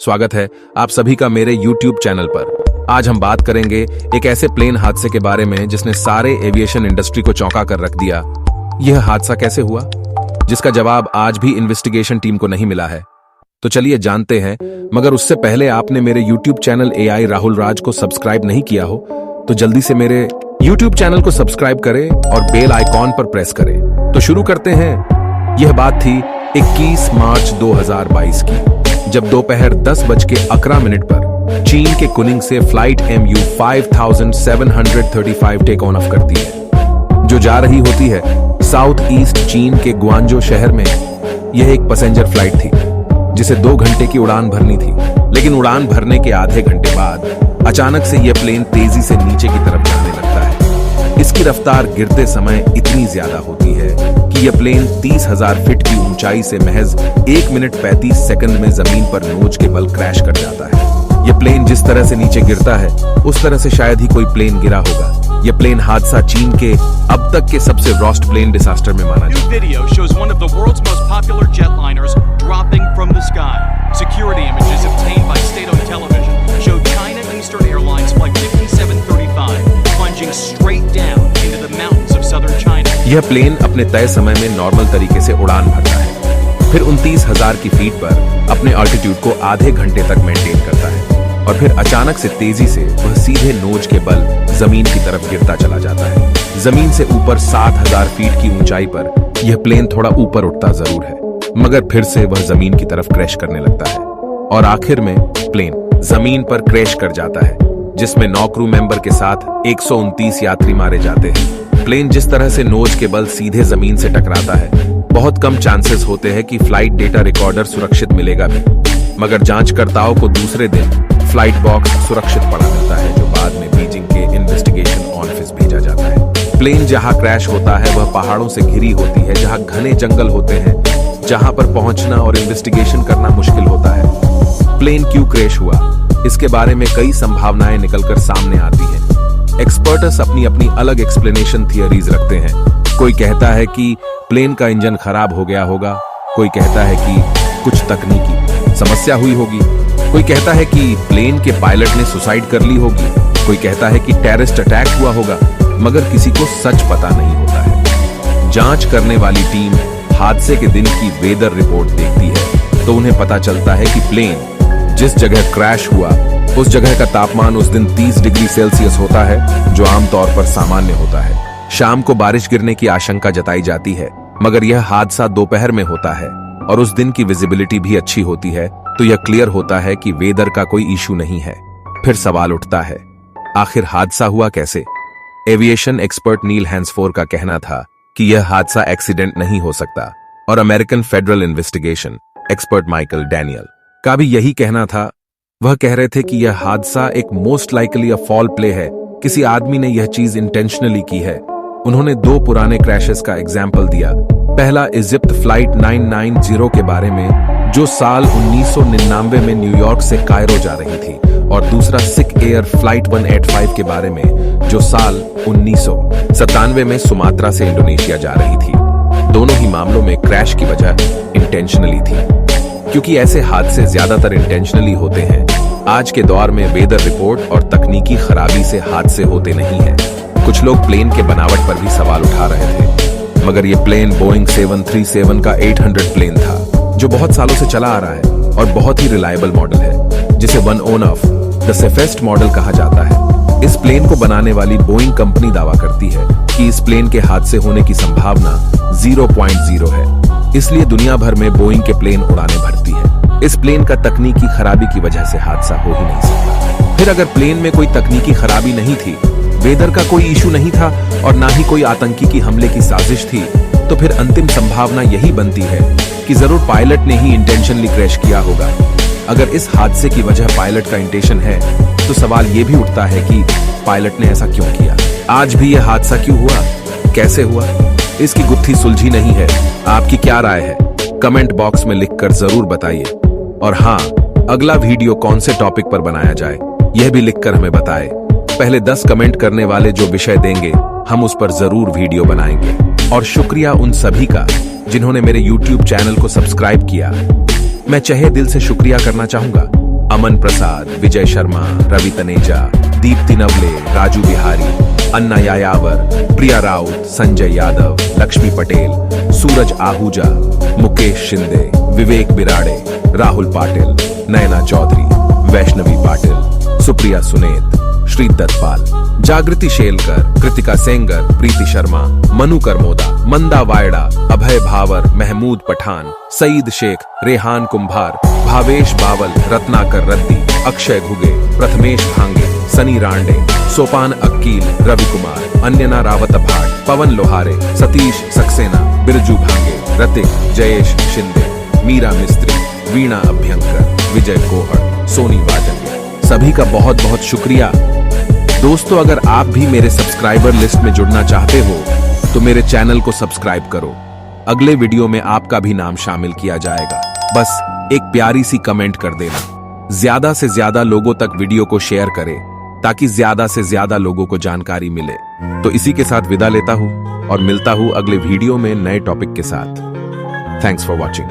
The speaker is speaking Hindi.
स्वागत है आप सभी का मेरे YouTube चैनल पर। आज हम बात करेंगे एक ऐसे प्लेन हादसे के बारे में जिसने सारे एविएशन इंडस्ट्री को चौंका कर रख दिया। यह हादसा कैसे हुआ, जिसका जवाब आज भी इन्वेस्टिगेशन टीम को नहीं मिला है। तो चलिए जानते हैं, मगर उससे पहले आपने मेरे YouTube channel AI Rahul Raj को सब्सक्राइब नहीं किया हो तो जल्दी से मेरे YouTube चैनल को सब्सक्राइब करें और बेल आइकॉन पर प्रेस करें। तो शुरू करते हैं। यह बात थी 21 मार्च 2022 की, जब दोपहर 10:11 पर चीन के कुनिंग से flight MU 5735 take on off करती है, जो जा रही होती है साउथ ईस्ट चीन के ग्वांजो शहर में। यह एक पैसेंजर फ्लाइट थी जिसे 2 घंटे की उड़ान भरनी थी, लेकिन उड़ान भरने के आधे घंटे बाद अचानक से यह प्लेन तेजी से नीचे की तरफ जाने लगता है। इसकी रफ्तार गिरते समय इतनी ज्यादा होती है कि यह प्लेन 30,000 फीट की ऊंचाई से महज 1 मिनट 35 सेकंड में जमीन पर नोच के बल क्रैश कर जाता है। यह प्लेन जिस तरह से नीचे गिरता है उस तरह से शायद ही कोई प्लेन गिरा होगा। यह प्लेन हादसा चीन के अब तक के सबसे वर्स्ट प्लेन डिजास्टर में माना जाता है। Video shows one of the world's most popular jetliners dropping from the sky. Security images obtained by state-owned television show China Eastern Airlines Flight 5735 plunging straight down into the mountains of southern China. यह प्लेन अपने तय समय में नॉर्मल तरीके से उड़ान भरता है, फिर 29,000 की फीट पर अपने ऑल्टीट्यूड को आधे घंटे तक मेंटेन करता है और फिर अचानक से तेजी से वह सीधे नोज के बल जमीन की तरफ गिरता चला जाता है। जमीन से ऊपर 7,000 फीट की ऊंचाई पर यह प्लेन थोड़ा ऊपर उठता जरूर है, मगर फिर से वह जमीन की तरफ क्रैश करने लगता है और आखिर में प्लेन जमीन पर क्रैश कर जाता है, जिसमें 9 क्रू मेंबर के साथ 129 यात्री मारे जाते हैं। प्लेन जिस तरह से नोज के बल सीधे जमीन से टकराता है, बहुत कम चांसेस होते हैं कि फ्लाइट डेटा रिकॉर्डर सुरक्षित मिलेगा भी, मगर जांचकर्ताओं को दूसरे दिन फ्लाइट बॉक्स सुरक्षित पड़ा मिलता है, जो बाद में बीजिंग के इन्वेस्टिगेशन ऑफिस भेजा जाता है। प्लेन जहां क्रैश होता है वह पहाड़ों से घिरी होती है, जहां घने जंगल होते हैं, जहां पर पहुंचना और इन्वेस्टिगेशन करना मुश्किल होता है। प्लेन क्यों क्रैश हुआ, इसके बारे में कई संभावनाएं निकलकर सामने आती हैं। एक्सपर्ट्स अपनी अपनी अलग एक्सप्लेनेशन थियरीज रखते हैं। कोई कहता है कि प्लेन का इंजन खराब हो गया होगा, कोई कहता है कि कुछ तकनीकी समस्या हुई होगी, कोई कहता है कि प्लेन के पायलट ने सुसाइड कर ली होगी, कोई कहता है कि टेररिस्ट अटैक हुआ होगा, मगर किसी को सच पता नहीं होता है। जांच करने वाली टीम हादसे के दिन की वेदर रिपोर्ट देखती है तो उन्हें पता चलता है कि प्लेन जिस जगह क्रैश हुआ उस जगह का तापमान उस दिन 30 डिग्री सेल्सियस होता है, जो आमतौर पर सामान्य होता है। शाम को बारिश गिरने की आशंका जताई जाती है, मगर यह हादसा दोपहर में होता है और उस दिन की विजिबिलिटी भी अच्छी होती है, तो यह क्लियर होता है कि वेदर का कोई इशू नहीं है। फिर सवाल उठता है, आखिर हादसा हुआ कैसे? एविएशन एक्सपर्ट नील हैंसफोर का कहना था कि यह हादसा एक्सीडेंट नहीं हो सकता, और American federal investigation expert Michael Daniel का भी यही कहना था। वह कह रहे थे कि यह हादसा एक मोस्ट लाइकली अ फॉल प्ले है, किसी आदमी ने यह चीज इंटेंशनली की है। उन्होंने 2 पुराने क्रैशेस का एग्जाम्पल दिया। पहला इजिप्ट फ्लाइट 990 के बारे में, जो साल 1999 में न्यूयॉर्क से कायरो जा रही थी, और दूसरा सिक एयर फ्लाइट 185 के बारे में, जो साल 1997 में सुमात्रा से इंडोनेशिया जा रही थी। दोनों ही मामलों में क्रैश की वजह इंटेंशनली थी, क्योंकि ऐसे हादसे ज्यादातर इंटेंशनली होते हैं। आज के दौर में वेदर रिपोर्ट और तकनीकी खराबी से हादसे होते नहीं हैं। कुछ लोग प्लेन के बनावट पर भी सवाल उठा रहे थे, मगर यह प्लेन बोइंग 737 का 800 प्लेन था, जो बहुत सालों से चला आ रहा है और बहुत ही रिलायबल मॉडल है, जिसे one of the safest model कहा जाता है। इस प्लेन को बनाने वाली बोइंग कंपनी दावा करती है कि इस प्लेन के हादसे होने की संभावना 0.0 है, इसलिए दुनिया भर में बोइंग के प्लेन उड़ानें भरती है। इस प्लेन का तकनीकी खराबी की वजह से हादसा हो ही नहीं सकता। फिर अगर प्लेन में कोई तकनीकी खराबी नहीं थी, वेदर का कोई इशू नहीं था और ना ही कोई आतंकी की हमले की साजिश थी, तो फिर अंतिम संभावना यही बनती है कि जरूर पायलट ने ही इंटेंशनली क्रैश किया होगा। अगर इस हादसे की वजह पायलट का इंटेंशन है, तो सवाल यह भी उठता है कि पायलट ने ऐसा क्यों किया? आज भी यह हादसा क्यों हुआ, कैसे हुआ, इसकी गुत्थी सुलझी नहीं है। आपकी क्या राय है? कमेंट बॉक्स में लिखकर जरूर बताइए। और हाँ, अगला वीडियो कौन से टॉपिक पर बनाया जाए, यह भी लिखकर हमें बताएं। पहले 10 कमेंट करने वाले जो विषय देंगे, हम उस पर जरूर वीडियो बनाएंगे। और शुक्रिया उन सभी का जिन्होंने मेरे YouTube चैनल को सब्सक्राइब किया। मैं तहे दिल से शुक्रिया करना चाहूंगा। अमन प्रसाद, विजय शर्मा, रवि तनेजा, दीप्ति नवले, राजू बिहारी, अन्ना यायावर, प्रिया राउत, संजय यादव, लक्ष्मी पटेल, सूरज आहूजा, मुकेश शिंदे, विवेक बिराड़े, राहुल पाटिल, नयना चौधरी, वैष्णवी पाटिल, सुप्रिया सुनेत, श्री दत्तपाल, जागृति शेलकर, कृतिका सेंगर, प्रीति शर्मा, मनु करमोदा, मंदा वायड़ा, अभय भावर, महमूद पठान, सईद शेख, रेहान कुंभार, भावेश बावल, रत्नाकर रद्दी, अक्षय घुगे, प्रथमेश भांगे, सनी रांडे, सोपान अक्कील, रवि कुमार, अन्यना रावत भाट, पवन लोहारे, सतीश सक्सेना, बिरजू भांगे, रतिक, जयेश शिंदे, मीरा मिस्त्री, वीणा अभ्यंकर, विजय कोहड़, सोनी वाजन, सभी का बहुत बहुत शुक्रिया। दोस्तों, अगर आप भी मेरे सब्सक्राइबर लिस्ट में जुड़ना चाहते हो तो मेरे चैनल को सब्सक्राइब करो। अगले वीडियो में आपका भी नाम शामिल किया जाएगा। बस एक प्यारी सी कमेंट कर देना। ज्यादा से ज्यादा लोगों तक वीडियो को शेयर करें ताकि ज्यादा से ज्यादा लोगों को जानकारी मिले। तो इसी के साथ विदा लेता हूं और मिलता हूं अगले वीडियो में नए टॉपिक के साथ। Thanks for watching.